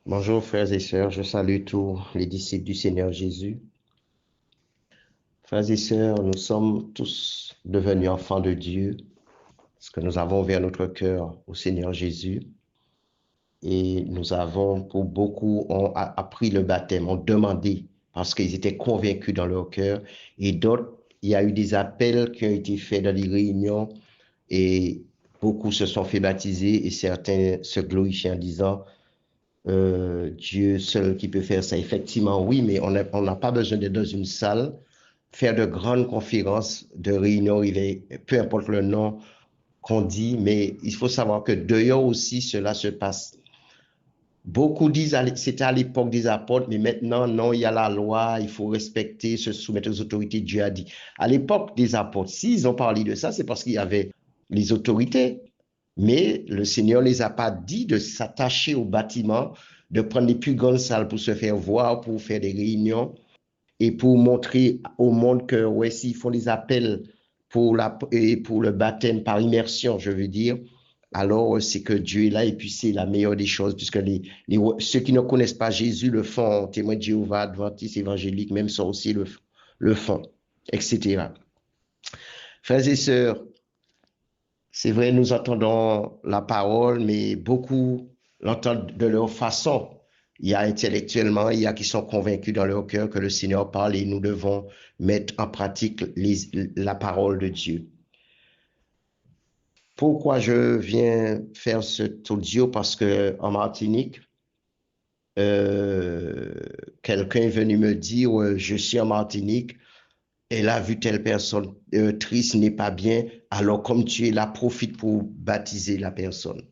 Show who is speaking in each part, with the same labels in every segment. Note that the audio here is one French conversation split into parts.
Speaker 1: Bonjour frères et sœurs, je salue tous les disciples du Seigneur Jésus. Frères et sœurs, nous sommes tous devenus enfants de Dieu parce que nous avons ouvert notre cœur au Seigneur Jésus et nous avons, pour beaucoup, appris le baptême, ont demandé parce qu'ils étaient convaincus dans leur cœur et d'autres, il y a eu des appels qui ont été faits dans les réunions et beaucoup se sont fait baptiser et certains se glorifient en disant Dieu seul qui peut faire ça. Effectivement, oui, mais on n'a pas besoin d'être dans une salle, faire de grandes conférences, de réunions, peu importe le nom qu'on dit, mais il faut savoir que dehors aussi, cela se passe. Beaucoup disent c'était à l'époque des apôtres, mais maintenant, non, il y a la loi, il faut respecter, se soumettre aux autorités, Dieu a dit. À l'époque des apôtres, s'ils ont parlé de ça, c'est parce qu'il y avait les autorités. Mais le Seigneur ne les a pas dit de s'attacher au bâtiment, de prendre les plus grandes salles pour se faire voir, pour faire des réunions et pour montrer au monde que, ouais, s'ils font des appels pour le baptême par immersion, je veux dire, alors c'est que Dieu est là et puis c'est la meilleure des choses, puisque ceux qui ne connaissent pas Jésus le font, témoins de Jéhovah, adventistes, évangéliques, même sorciers le font, etc. Frères et sœurs, c'est vrai, nous entendons la parole, mais beaucoup l'entendent de leur façon. Il y a intellectuellement, il y a qui sont convaincus dans leur cœur que le Seigneur parle et nous devons mettre en pratique la parole de Dieu. Pourquoi je viens faire cet audio? Parce que en Martinique, euh, quelqu'un est venu me dire, je suis en Martinique, elle a vu telle personne triste, n'est pas bien, alors comme tu es là, profite pour baptiser la personne.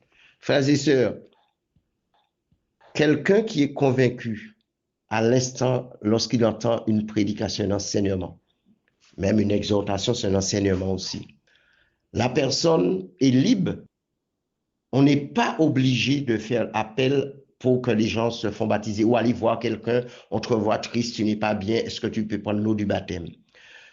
Speaker 1: Frères et sœurs, quelqu'un qui est convaincu à l'instant lorsqu'il entend une prédication, un enseignement, même une exhortation, c'est un enseignement aussi. La personne est libre. On n'est pas obligé de faire appel pour que les gens se font baptiser ou aller voir quelqu'un, on te voit triste, tu n'es pas bien, est-ce que tu peux prendre l'eau du baptême?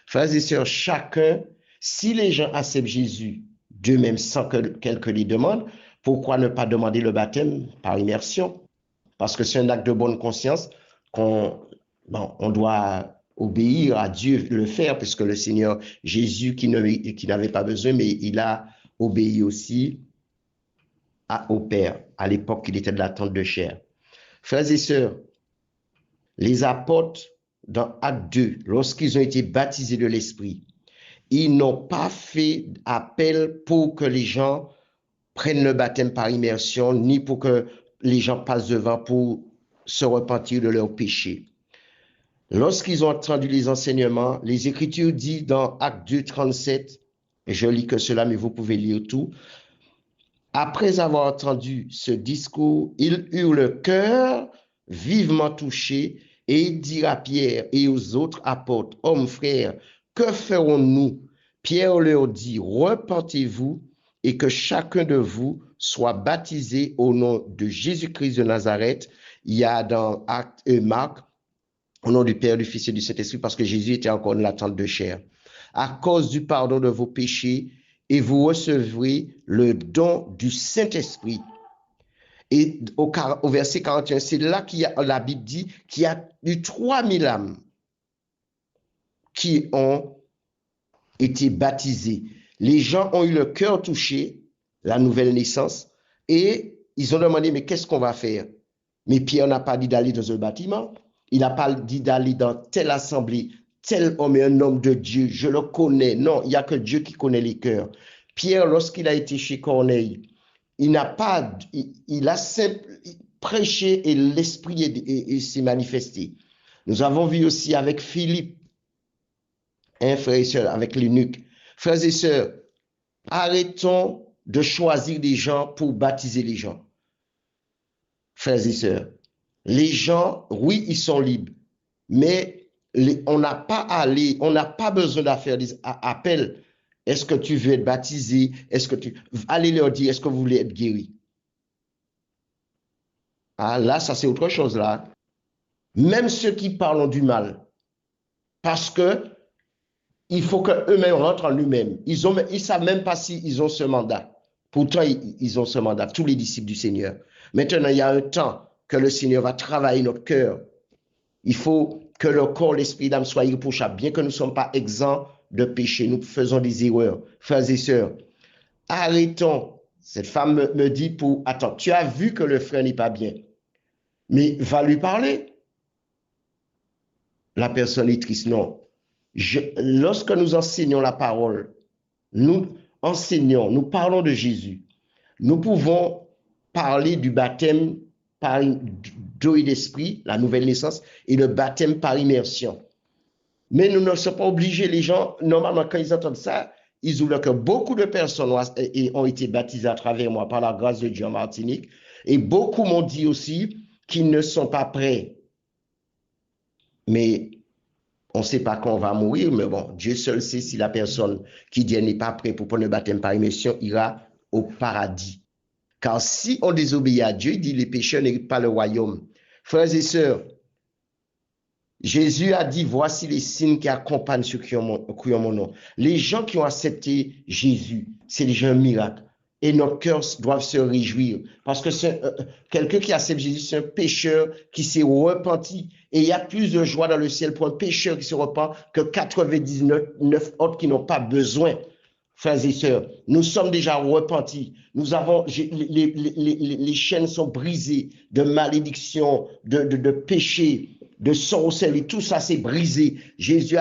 Speaker 1: Frères et sœurs, chacun, si les gens acceptent Jésus d'eux-mêmes sans que quelqu'un les demande, pourquoi ne pas demander le baptême par immersion? Parce que c'est un acte de bonne conscience qu'on on doit obéir à Dieu, le faire, puisque le Seigneur Jésus, qui n'avait pas besoin, mais il a obéi aussi au Père, à l'époque qu'il était de la tente de chair. Frères et sœurs, les apôtres, dans Acte 2, lorsqu'ils ont été baptisés de l'Esprit, ils n'ont pas fait appel pour que les gens prennent le baptême par immersion, ni pour que les gens passent devant pour se repentir de leurs péchés. Lorsqu'ils ont entendu les enseignements, les Écritures disent dans Acte 2, 37, et je lis que cela, mais vous pouvez lire tout, après avoir entendu ce discours, ils eurent le cœur vivement touché et ils dirent à Pierre et aux autres apôtres, hommes frères, que ferons-nous? Pierre leur dit, repentez-vous et que chacun de vous soit baptisé au nom de Jésus-Christ de Nazareth. Il y a dans Acte et Marc, au nom du Père, du Fils et du Saint-Esprit, parce que Jésus était encore dans l'attente de chair. À cause du pardon de vos péchés, et vous recevrez le don du Saint-Esprit. Et au verset 41, c'est là la Bible dit qu'il y a eu 3000 âmes qui ont été baptisées. Les gens ont eu le cœur touché, la nouvelle naissance, et ils ont demandé, mais qu'est-ce qu'on va faire? Mais Pierre n'a pas dit d'aller dans un bâtiment, il n'a pas dit d'aller dans telle assemblée, tel homme est un homme de Dieu, je le connais. Non, il n'y a que Dieu qui connaît les cœurs. Pierre, lorsqu'il a été chez Corneille, il n'a pas, il a prêché et l'esprit s'est manifesté. Nous avons vu aussi avec Philippe, hein, frères et sœurs, avec l'eunuque. Frères et sœurs, arrêtons de choisir des gens pour baptiser les gens. Frères et sœurs, les gens, oui, ils sont libres, mais on n'a pas à aller, on n'a pas besoin de faire des appels. Est-ce que tu veux être baptisé? Est-ce que tu allez leur dire, est-ce que vous voulez être guéri? Ah, là, ça c'est autre chose là. Même ceux qui parlent du mal, parce que il faut qu'eux-mêmes rentrent en eux-mêmes. Ils savent même pas s'ils ont ce mandat. Pourtant, ils ont ce mandat, tous les disciples du Seigneur. Maintenant, il y a un temps. que le Seigneur va travailler notre cœur. Il faut que le corps, l'esprit, l'âme soient irréprochables, bien que nous ne sommes pas exempts de péché. Nous faisons des erreurs. Frères et sœurs, arrêtons. Cette femme me dit attends, tu as vu que le frère n'est pas bien, mais va lui parler. La personne est triste. Non. Lorsque nous enseignons la parole, nous enseignons, nous parlons de Jésus. Nous pouvons parler du baptême par d'eau et d'esprit, la nouvelle naissance, et le baptême par immersion. Mais nous ne sommes pas obligés. Les gens, normalement, quand ils entendent ça, ils ouvrent que beaucoup de personnes ont été baptisées à travers moi par la grâce de Dieu en Martinique. Et beaucoup m'ont dit aussi qu'ils ne sont pas prêts. Mais on ne sait pas quand on va mourir, mais bon, Dieu seul sait si la personne qui dit n'est pas prête pour prendre le baptême par immersion ira au paradis. Car si on désobéit à Dieu, il dit les pécheurs n'héritent pas le royaume. Frères et sœurs, Jésus a dit, voici les signes qui accompagnent ceux qui ont mon nom. Les gens qui ont accepté Jésus, c'est déjà un miracle. Et nos cœurs doivent se réjouir. Parce que quelqu'un qui accepte Jésus, c'est un pécheur qui s'est repenti. Et il y a plus de joie dans le ciel pour un pécheur qui se repent que 99 autres qui n'ont pas besoin. Frères et sœurs, nous sommes déjà repentis. Les chaînes sont brisées de malédiction, de péché, de sorcellerie. Tout ça c'est brisé. Jésus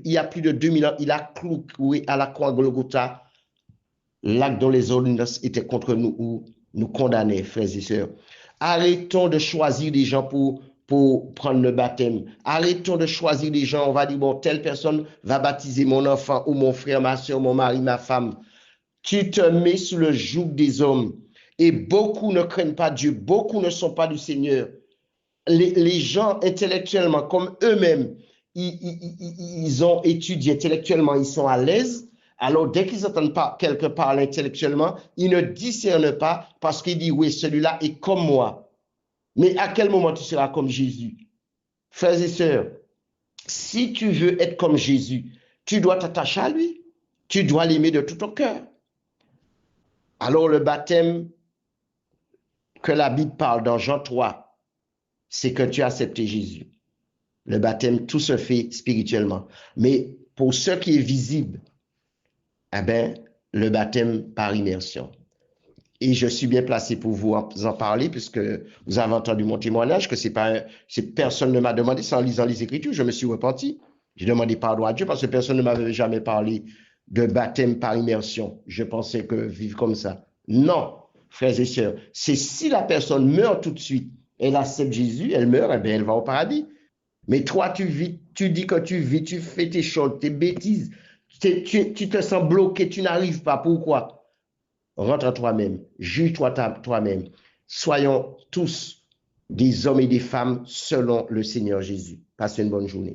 Speaker 1: il y a plus de 2000 ans, il a cloué à la croix Golgotha l'acte dont les ordonnances étaient contre nous ou nous condamnaient, frères et sœurs. Arrêtons de choisir des gens pour prendre le baptême. Arrêtons de choisir des gens. On va dire, bon, telle personne va baptiser mon enfant ou mon frère, ma soeur, mon mari, ma femme. Tu te mets sous le joug des hommes. Et beaucoup ne craignent pas Dieu. Beaucoup ne sont pas du Seigneur. Les gens intellectuellement, comme eux-mêmes, ils ont étudié intellectuellement, ils sont à l'aise. Alors, dès qu'ils n'entendent pas quelqu'un parler intellectuellement, ils ne discernent pas parce qu'ils disent, oui, celui-là est comme moi. Mais à quel moment tu seras comme Jésus? Frères et sœurs, si tu veux être comme Jésus, tu dois t'attacher à lui. Tu dois l'aimer de tout ton cœur. Alors, le baptême que la Bible parle dans Jean 3, c'est que tu as accepté Jésus. Le baptême, tout se fait spirituellement. Mais pour ce qui est visible, eh bien, le baptême par immersion. Et je suis bien placé pour vous en parler, puisque vous avez entendu mon témoignage, que personne ne m'a demandé, c'est en lisant les Écritures, je me suis repenti. J'ai demandé pardon à Dieu parce que personne ne m'avait jamais parlé de baptême par immersion. Je pensais que vivre comme ça. Non, frères et sœurs, c'est si la personne meurt tout de suite, elle accepte Jésus, elle meurt, eh bien, elle va au paradis. Mais toi, tu vis, tu dis que tu vis, tu fais tes choses, tes bêtises, tu te sens bloqué, tu n'arrives pas. Pourquoi? Rentre en toi-même, juge-toi toi-même. Soyons tous des hommes et des femmes selon le Seigneur Jésus. Passez une bonne journée.